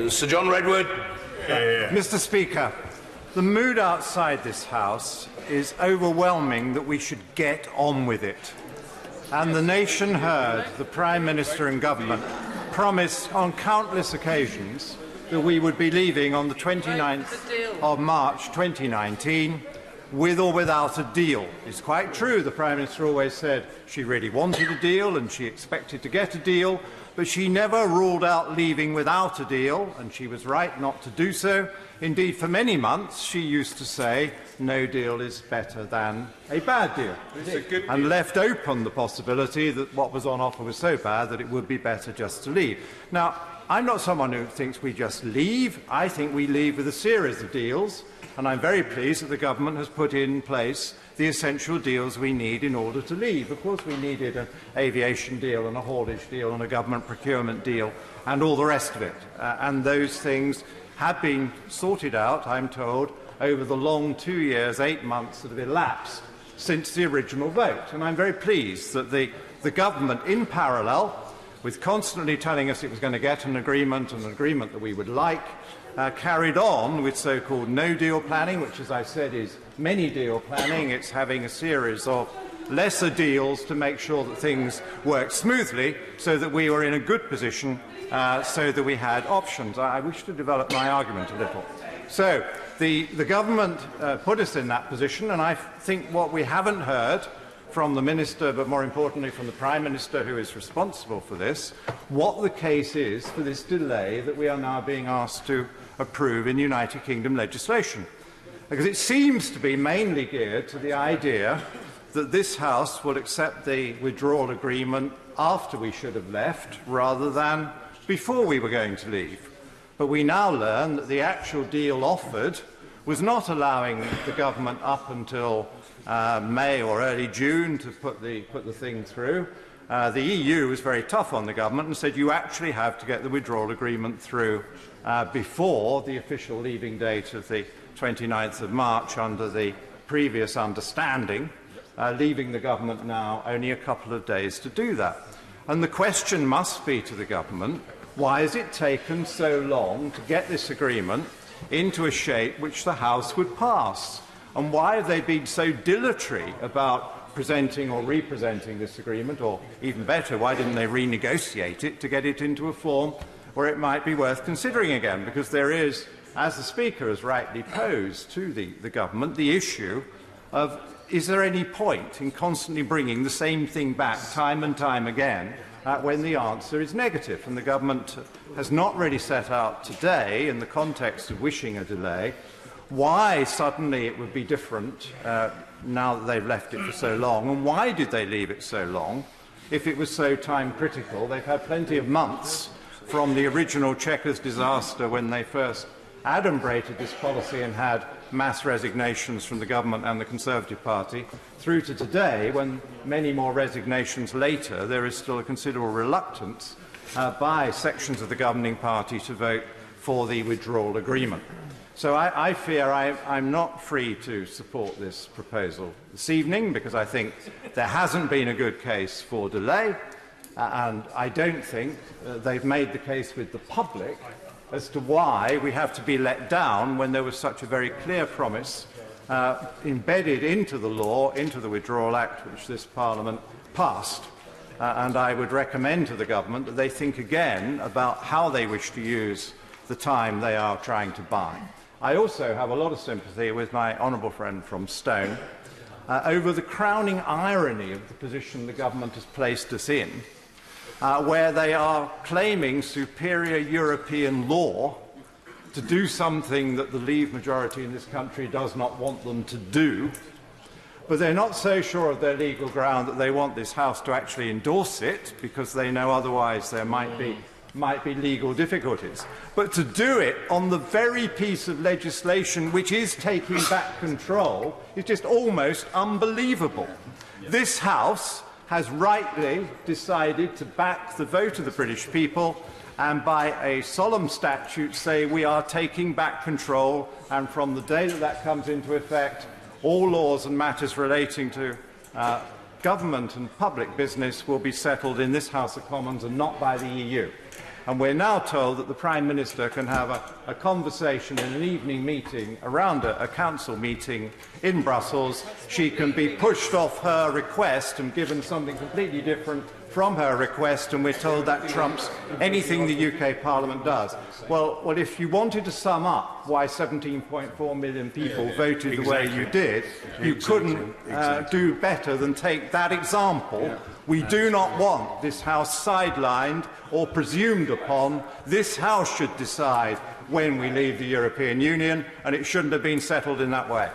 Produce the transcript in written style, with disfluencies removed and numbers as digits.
Sir John Redwood. Mr. Speaker, the mood outside this House is overwhelming that we should get on with it. And the nation heard the Prime Minister and Government promise on countless occasions that we would be leaving on the 29th of March 2019 with or without a deal. It's quite true, the Prime Minister always said she really wanted a deal and she expected to get a deal, but she never ruled out leaving without a deal, and she was right not to do so. Indeed, for many months she used to say no deal is better than a bad deal, and left open the possibility that what was on offer was so bad that it would be better just to leave. Now, I'm not someone who thinks we just leave. I think we leave with a series of deals, and I'm very pleased that the government has put in place the essential deals we need in order to leave. Of course, we needed an aviation deal and a haulage deal and a government procurement deal and all the rest of it. And those things have been sorted out, I'm told, over the long 2 years, 8 months that have elapsed since the original vote. And I'm very pleased that the government, in parallel, with constantly telling us it was going to get an agreement that we would like, carried on with so-called no-deal planning, which, as I said, is many-deal planning. It's having a series of lesser deals to make sure that things work smoothly so that we were in a good position, so that we had options. I wish to develop my argument a little. So the government put us in that position, and I think what we haven't heard from the Minister, but more importantly from the Prime Minister who is responsible for this, what the case is for this delay that we are now being asked to approve in United Kingdom legislation. Because it seems to be mainly geared to the idea that this House will accept the withdrawal agreement after we should have left rather than before we were going to leave. But we now learn that the actual deal offered was not allowing the government up until May or early June to put the thing through. The EU was very tough on the government and said you actually have to get the withdrawal agreement through before the official leaving date of the 29th of March under the previous understanding, leaving the government now only a couple of days to do that. And the question must be to the government, why has it taken so long to get this agreement into a shape which the House would pass? And why have they been so dilatory about presenting or representing this agreement, or even better, why didn't they renegotiate it to get it into a form where it might be worth considering again? Because there is, as the Speaker has rightly posed to the government, the issue of is there any point in constantly bringing the same thing back time and time again when the answer is negative? And the government has not really set out today, in the context of wishing a delay, why suddenly it would be different now that they've left it for so long, and why did they leave it so long if it was so time critical? They've had plenty of months from the original Chequers disaster when they first adumbrated this policy and had mass resignations from the government and the Conservative Party, through to today when, many more resignations later, there is still a considerable reluctance by sections of the governing party to vote for the withdrawal agreement. So I fear I'm not free to support this proposal this evening, because I think there hasn't been a good case for delay, and I don't think they've made the case with the public as to why we have to be let down when there was such a very clear promise embedded into the law, into the Withdrawal Act, which this Parliament passed. And I would recommend to the government that they think again about how they wish to use the time they are trying to buy. I also have a lot of sympathy with my honourable friend from Stone over the crowning irony of the position the government has placed us in, where they are claiming superior European law to do something that the Leave majority in this country does not want them to do, but they're not so sure of their legal ground that they want this House to actually endorse it, because they know otherwise there might be legal difficulties. But to do it on the very piece of legislation which is taking back control is just almost unbelievable. This House has rightly decided to back the vote of the British people and by a solemn statute say we are taking back control, and from the day that that comes into effect, all laws and matters relating to government and public business will be settled in this House of Commons and not by the EU. And we're now told that the Prime Minister can have a conversation in an evening meeting around a council meeting in Brussels. She can be pushed off her request and given something completely different from her request, and we're told that trumps anything the UK Parliament does. Well, if you wanted to sum up why 17.4 million people voted the way you did, you couldn't do better than take that example. We do not want this House sidelined or presumed upon. This House should decide when we leave the European Union, and it shouldn't have been settled in that way.